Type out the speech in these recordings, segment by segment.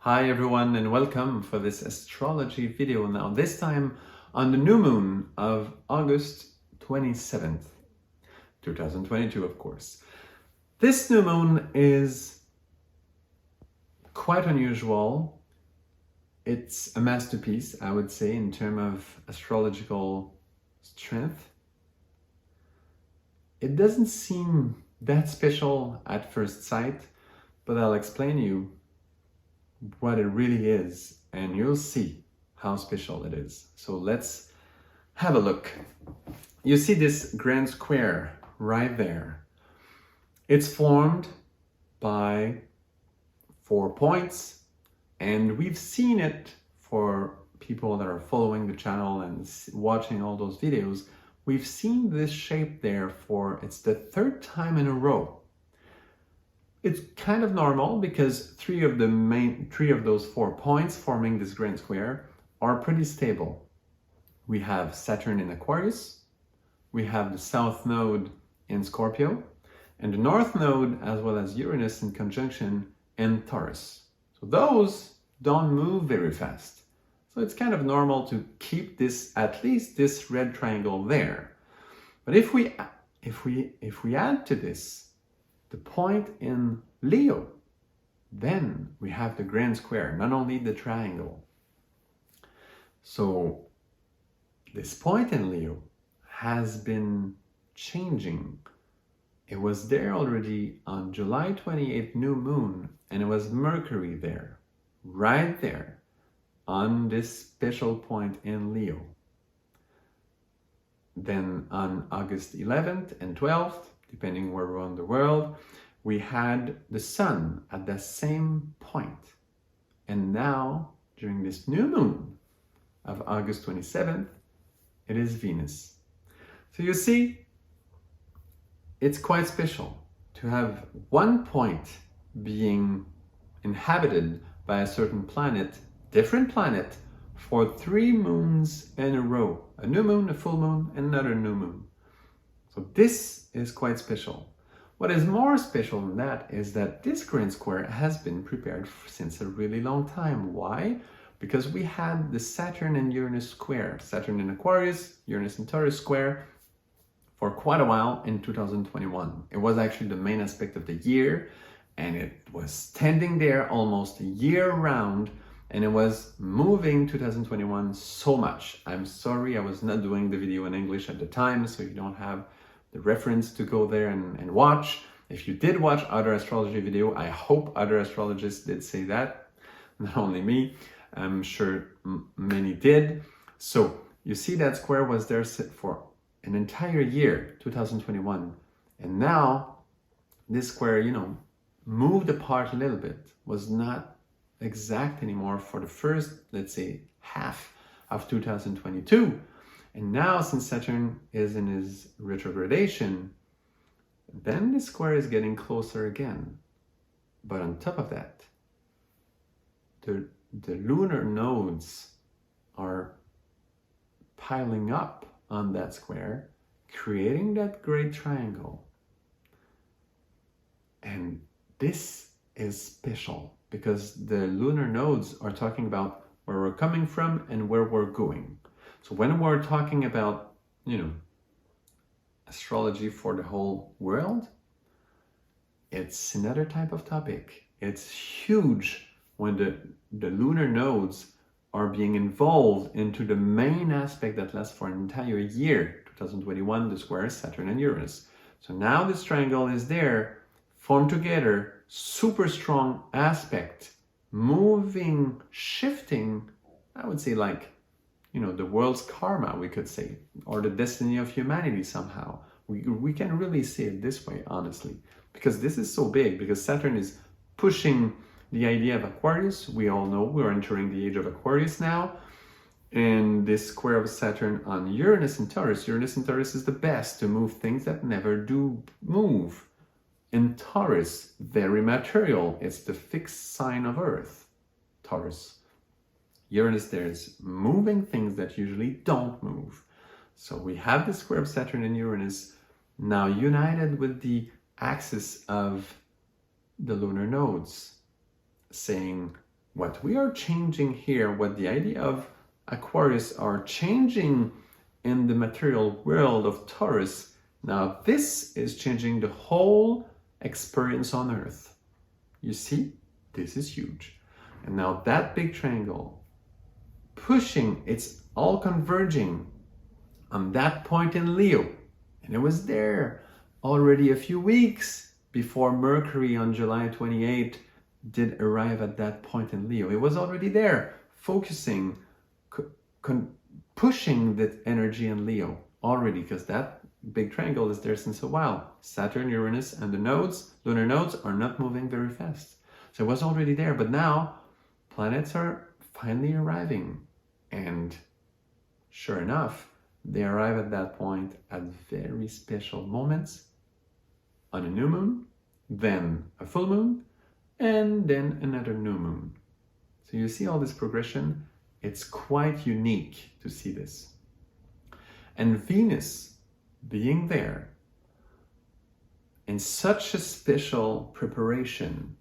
Hi everyone and welcome for this astrology video now, this time on the new moon of August 27th, 2022 of course. This new moon is quite unusual. It's a masterpiece, I would say, in terms of astrological strength. It doesn't seem that special at first sight, but I'll explain you what it really is, and you'll see how special it is. So let's have a look. You see this grand square right there. It's formed by 4 points, and we've seen it for people that are following the channel and watching all those videos. We've seen this shape there it's the third time in a row. It's kind of normal because three of those 4 points forming this grand square are pretty stable. We have Saturn in Aquarius, we have the South Node in Scorpio, and the North Node as well as Uranus in conjunction in Taurus. So those don't move very fast. So it's kind of normal to keep at least this red triangle there. But if we add to this the point in Leo, then we have the grand square, not only the triangle. So this point in Leo has been changing. It was there already on July 28th new moon, and it was Mercury there, right there, on this special point in Leo. Then on August 11th and 12th, depending where we're in the world, we had the sun at the same point. And now, during this new moon of August 27th, it is Venus. So you see, it's quite special to have one point being inhabited by a certain planet, different planet, for 3 moons in a row. A new moon, a full moon, and another new moon. So this is quite special. What is more special than that is that this grand square has been prepared since a really long time. Why? Because we had the Saturn and Uranus square, Saturn in Aquarius, Uranus in Taurus square, for quite a while in 2021. It was actually the main aspect of the year, and it was standing there almost year round, and it was moving 2021 so much. I'm sorry I was not doing the video in English at the time, so you don't have the reference to go there and watch. If you did watch other astrology video, I hope other astrologists did say that, not only me. I'm sure many did. So you see that square was there for an entire year, 2021. And now this square, moved apart a little bit, was not exact anymore for the first, let's say, half of 2022. And now, since Saturn is in his retrogradation, then the square is getting closer again. But on top of that, the lunar nodes are piling up on that square, creating that great triangle. And this is special because the lunar nodes are talking about where we're coming from and where we're going. So when we're talking about, astrology for the whole world, it's another type of topic. It's huge when the lunar nodes are being involved into the main aspect that lasts for an entire year, 2021, the square Saturn and Uranus. So now this triangle is there, formed together, super strong aspect, moving, shifting, I would say like, the world's karma, we could say, or the destiny of humanity somehow. We can really see it this way, honestly, because this is so big, because Saturn is pushing the idea of Aquarius. We all know we're entering the age of Aquarius now. And this square of Saturn on Uranus and Taurus. Uranus and Taurus is the best to move things that never do move. In Taurus, very material. It's the fixed sign of Earth, Taurus. Uranus there is moving things that usually don't move. So we have the square of Saturn and Uranus now united with the axis of the lunar nodes, saying what we are changing here, what the idea of Aquarius are changing in the material world of Taurus, now this is changing the whole experience on Earth. You see, this is huge. And now that big triangle pushing, it's all converging on that point in Leo. And it was there already a few weeks before Mercury on July 28 did arrive at that point in Leo. It was already there, focusing, pushing that energy in Leo already, because that big triangle is there since a while. Saturn, Uranus, and the nodes, lunar nodes, are not moving very fast. So it was already there, but now planets are finally arriving. And sure enough, they arrive at that point at very special moments on a new moon, then a full moon, and then another new moon. So you see all this progression. It's quite unique to see this. And Venus being there in such a special preparation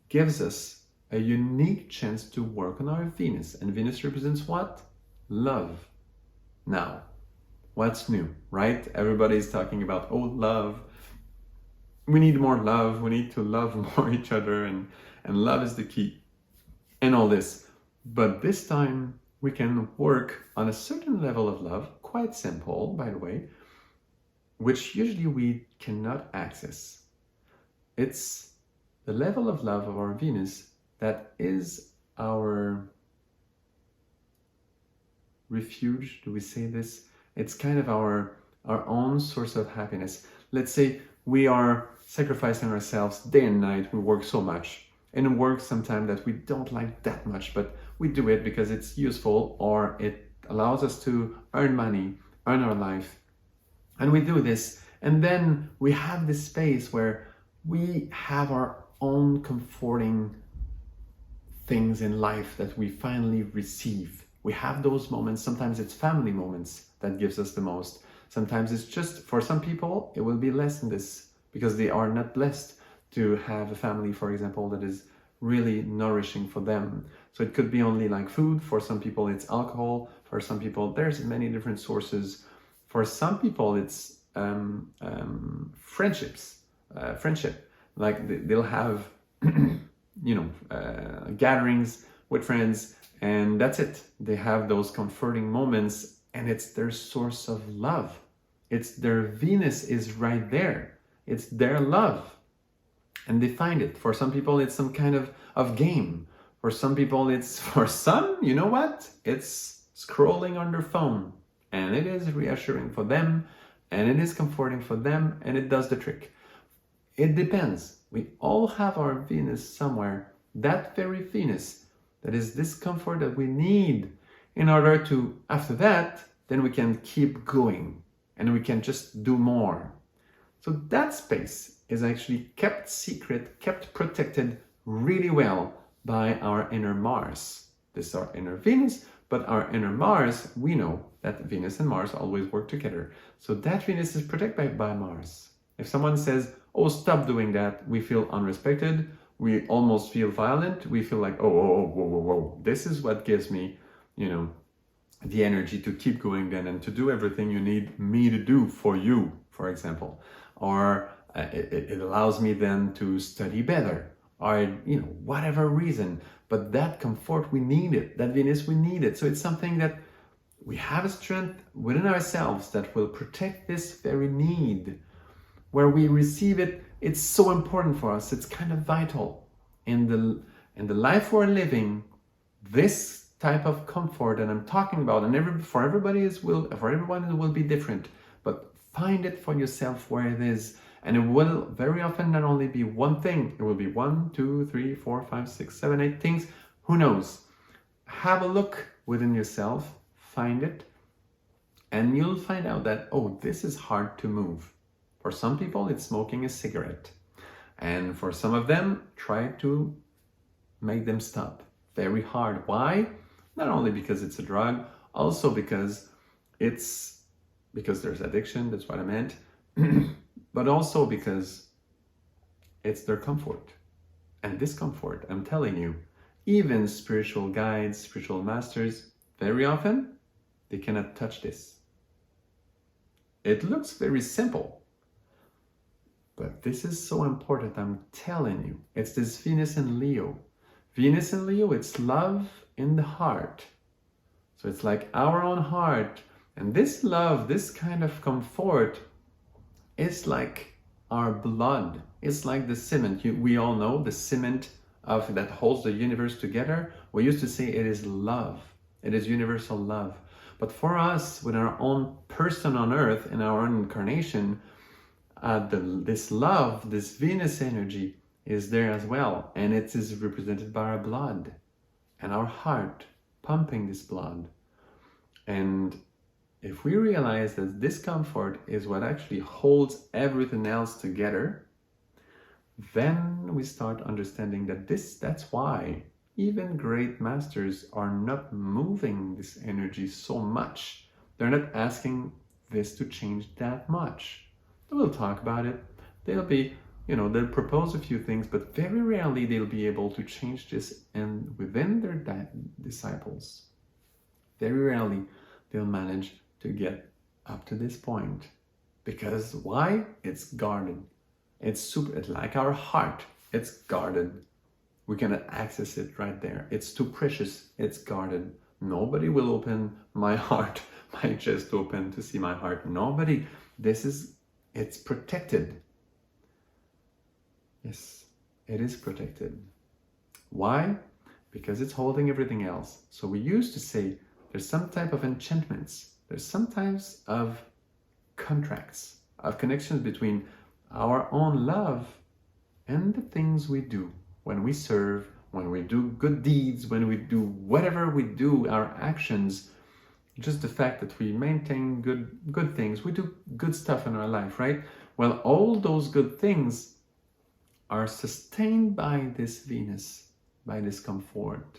gives us a unique chance to work on our Venus. And Venus represents what? Love. Now, what's new, right? Everybody's talking about, oh, love. We need more love. We need to love more each other. And love is the key and all this. But this time we can work on a certain level of love, quite simple, by the way, which usually we cannot access. It's the level of love of our Venus that is our refuge. Do we say this? It's kind of our own source of happiness. Let's say we are sacrificing ourselves day and night. We work so much, and work sometimes that we don't like that much, but we do it because it's useful or it allows us to earn money, earn our life. And we do this, and then we have this space where we have our own comforting things in life that we finally receive. We have those moments. Sometimes it's family moments that gives us the most. Sometimes it's just, for some people, it will be less than this because they are not blessed to have a family, for example, that is really nourishing for them. So it could be only like food. For some people, it's alcohol. For some people, there's many different sources. For some people, it's friendships, friendship. Like they'll have, gatherings with friends, and that's it. They have those comforting moments, and it's their source of love. It's their Venus is right there. It's their love. And they find it. For some people, it's some kind of game. For some people, for some, you know what? It's scrolling on their phone. And it is reassuring for them. And it is comforting for them. And it does the trick. It depends. We all have our Venus somewhere. That very Venus. That is this comfort that we need in order to, after that, then we can keep going. And we can just do more. So that space is actually kept secret, kept protected really well by our inner Mars. This is our inner Venus, but our inner Mars, we know that Venus and Mars always work together. So that Venus is protected by Mars. If someone says, oh, stop doing that, we feel unrespected, we almost feel violent, we feel like, whoa. This is what gives me, the energy to keep going then and to do everything you need me to do for you, for example. Or it allows me then to study better, or whatever reason. But that comfort, we need it. That Venus, we need it. So it's something that we have a strength within ourselves that will protect this very need. Where we receive it, it's so important for us. It's kind of vital in the life we're living. This type of comfort that I'm talking about, and for everyone it will be different. But find it for yourself where it is. And it will very often not only be one thing, it will be 1, 2, 3, 4, 5, 6, 7, 8 things. Who knows? Have a look within yourself, find it, and you'll find out that, oh, this is hard to move. For some people, it's smoking a cigarette. And for some of them, try to make them stop. Very hard. Why? Not only because it's a drug, also because there's addiction, that's what I meant, but also because it's their comfort. And this comfort, I'm telling you, even spiritual guides, spiritual masters, very often, they cannot touch this. It looks very simple, but this is so important, I'm telling you. It's this Venus and Leo. Venus and Leo, it's love in the heart. So it's like our own heart. And this love, this kind of comfort, is like our blood. It's like the cement. We all know the cement that holds the universe together. We used to say it is love. It is universal love. But for us, with our own person on earth, in our own incarnation, this love, this Venus energy is there as well. And it is represented by our blood and our heart pumping this blood. And if we realize that this comfort is what actually holds everything else together, then we start understanding that that's why even great masters are not moving this energy so much. They're not asking this to change that much. They will talk about it. They'll be, they'll propose a few things, but very rarely they'll be able to change this and within their disciples. Very rarely they'll manage to get up to this point. Because why? It's guarded. It's like our heart. It's guarded. We cannot access it right there. It's too precious. It's guarded. Nobody will open my heart, my chest open to see my heart. Nobody. It's protected. Yes, it is protected. Why? Because it's holding everything else. So we used to say there's some type of enchantments. There's some types of contracts, of connections between our own love and the things we do. When we serve, when we do good deeds, when we do whatever we do, our actions, just the fact that we maintain good things, we do good stuff in our life, right? Well, all those good things are sustained by this Venus, by this comfort.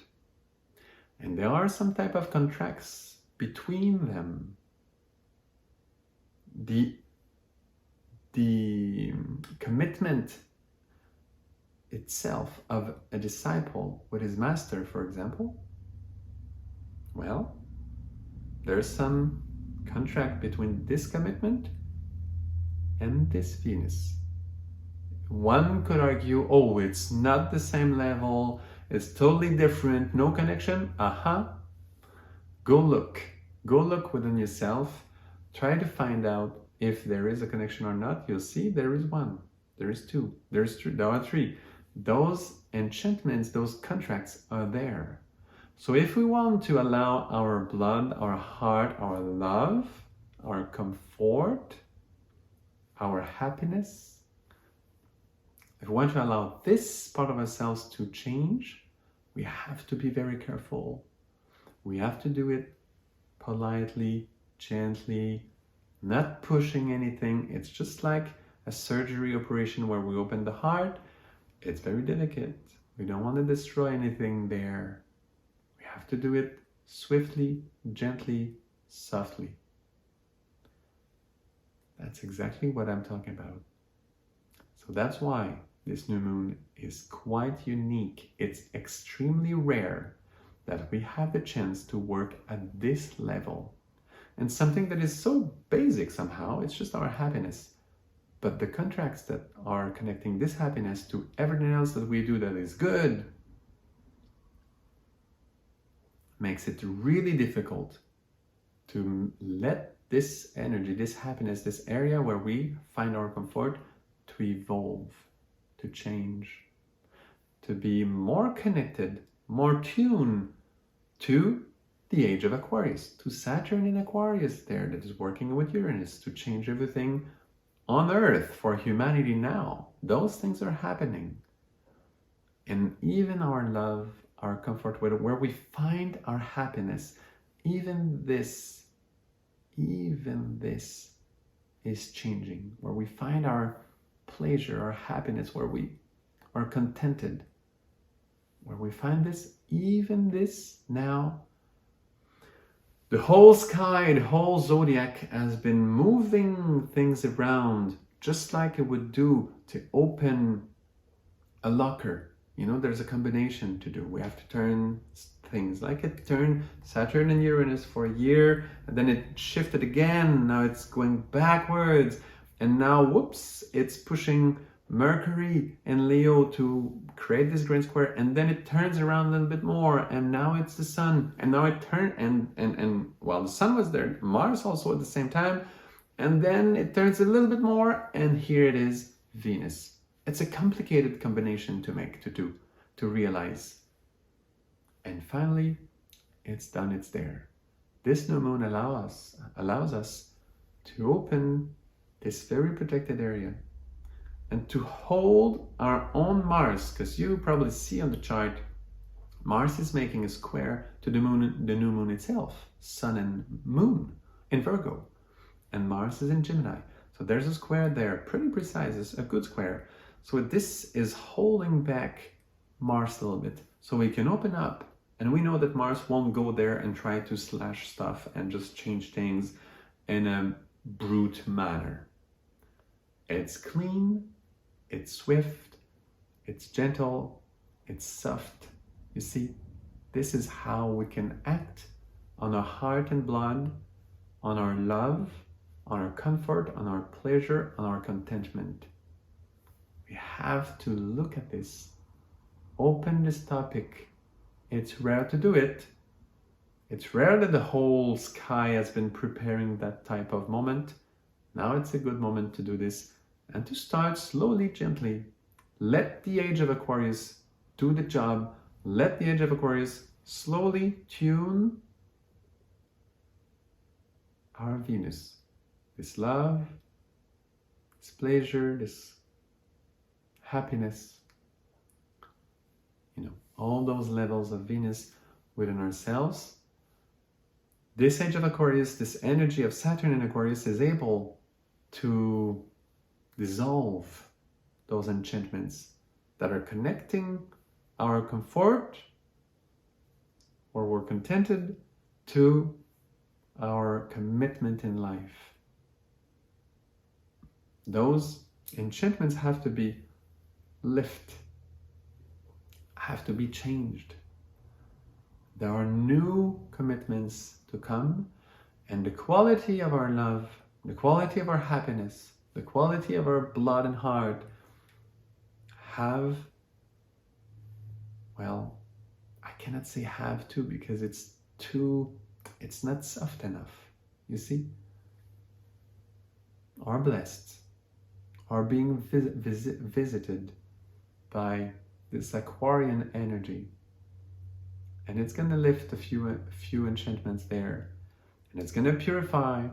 And there are some type of contracts between them. The commitment itself of a disciple with his master, for example, well, there's some contract between this commitment and this Venus. One could argue, oh, it's not the same level, it's totally different, no connection. Go look within yourself, try to find out if there is a connection or not. You'll see there is one, there is two, there are three. Those enchantments, those contracts are there. So if we want to allow our blood, our heart, our love, our comfort, our happiness, if we want to allow this part of ourselves to change, we have to be very careful. We have to do it politely, gently, not pushing anything. It's just like a surgery operation where we open the heart. It's very delicate. We don't want to destroy anything there. We have to do it swiftly, gently, softly. That's exactly what I'm talking about. So that's why this new moon is quite unique. It's extremely rare that we have the chance to work at this level. And something that is so basic somehow, it's just our happiness. But the contracts that are connecting this happiness to everything else that we do that is good makes it really difficult to let this energy, this happiness, this area where we find our comfort to evolve, to change, to be more connected, more tuned to the age of Aquarius, to Saturn in Aquarius there that is working with Uranus to change everything on Earth for humanity now. Those things are happening. And even our love, our comfort, where we find our happiness, even this is changing, where we find our pleasure, our happiness, where we are contented, where we find this, even this now. The whole sky, the whole zodiac has been moving things around just like it would do to open a locker, You know, there's a combination to do. We have to turn things, like it turned Saturn and Uranus for a year, and then it shifted again. Now it's going backwards, and now, whoops, it's pushing Mercury in Leo to create this grand square, and then it turns around a little bit more, and now it's the Sun, and now it turned, and while the Sun was there, Mars also at the same time, and then it turns a little bit more, and here it is, Venus. It's a complicated combination to make, to do, to realize. And finally, it's done, it's there. This new moon allows us to open this very protected area and to hold our own Mars, because you probably see on the chart, Mars is making a square to the moon, the new moon itself, Sun and Moon in Virgo, and Mars is in Gemini. So there's a square there, pretty precise, it's a good square. So this is holding back Mars a little bit, so we can open up, and we know that Mars won't go there and try to slash stuff and just change things in a brute manner. It's clean, it's swift, it's gentle, it's soft. You see, this is how we can act on our heart and blood, on our love, on our comfort, on our pleasure, on our contentment. We have to look at this, open this topic. It's rare to do it. It's rare that the whole sky has been preparing that type of moment. Now it's a good moment to do this and to start slowly, gently. Let the age of Aquarius do the job. Let the age of Aquarius slowly tune our Venus. This love, this pleasure, this happiness, you know, all those levels of Venus within ourselves. This age of Aquarius, this energy of Saturn in Aquarius is able to dissolve those enchantments that are connecting our comfort, or we're contented, to our commitment in life. Those enchantments have to be lifted, have to be changed. There are new commitments to come, and the quality of our love, the quality of our happiness, the quality of our blood and heart have, well, I cannot say have to, because it's not soft enough. You see? Are blessed, are being visited by this Aquarian energy. And it's going to lift a few enchantments there. And it's going to purify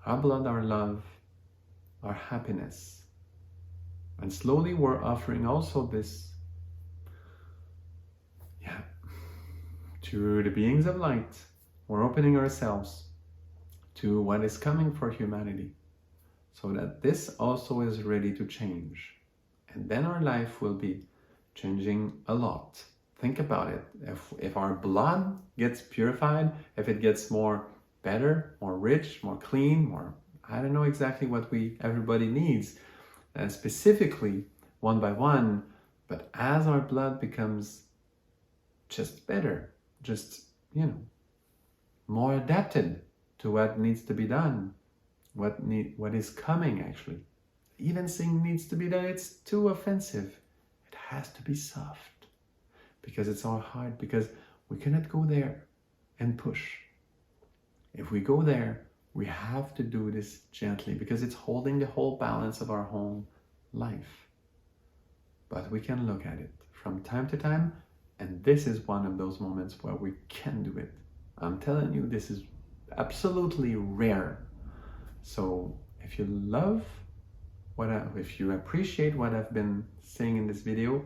our blood, our love, our happiness. And slowly we're offering also this, to the beings of light. We're opening ourselves to what is coming for humanity, so that this also is ready to change. And then our life will be changing a lot. Think about it. If our blood gets purified, if it gets more better, more rich, more clean, more, I don't know exactly what everybody needs, specifically one by one, but as our blood becomes just better, just, more adapted to what needs to be done, what is coming actually. Even saying needs to be done, it's too offensive. It has to be soft, because it's our heart, because we cannot go there and push. If we go there, we have to do this gently, because it's holding the whole balance of our whole life. But we can look at it from time to time, and this is one of those moments where we can do it. I'm telling you, this is absolutely rare. So if you love if you appreciate what I've been saying in this video,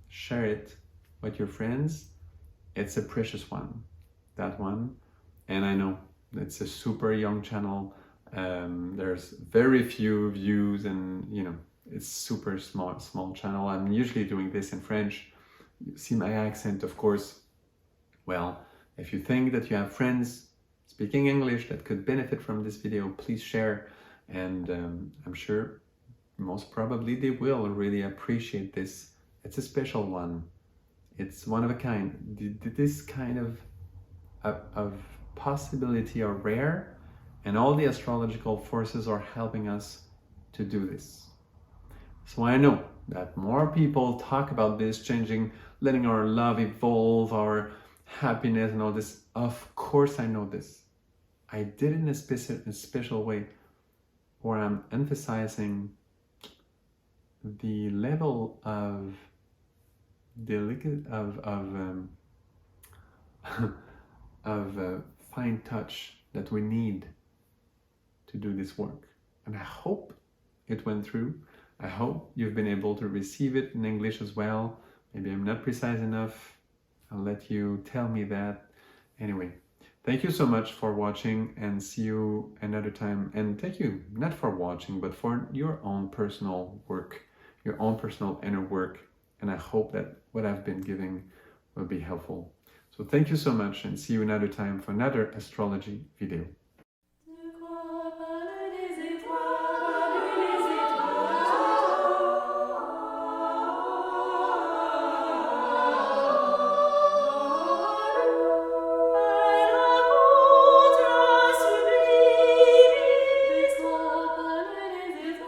share it with your friends. It's a precious one, that one. And I know it's a super young channel. There's very few views, and it's super small channel. I'm usually doing this in French. You see my accent, of course. Well, if you think that you have friends speaking English that could benefit from this video, please share. And I'm sure most probably they will really appreciate this. It's a special one. It's one of a kind. This kind of possibility are rare, and all the astrological forces are helping us to do this. So I know that more people talk about this, changing, letting our love evolve, our happiness and all this. Of course I know this. I did it in a special way where I'm emphasizing the level of fine touch that we need to do this work. And I hope it went through. I hope you've been able to receive it in English as well. Maybe I'm not precise enough. I'll let you tell me that. Anyway, thank you so much for watching, and see you another time. And thank you not for watching, but for your own personal work, your own personal inner work. And I hope that what I've been giving will be helpful. So thank you so much, and see you another time for another astrology video.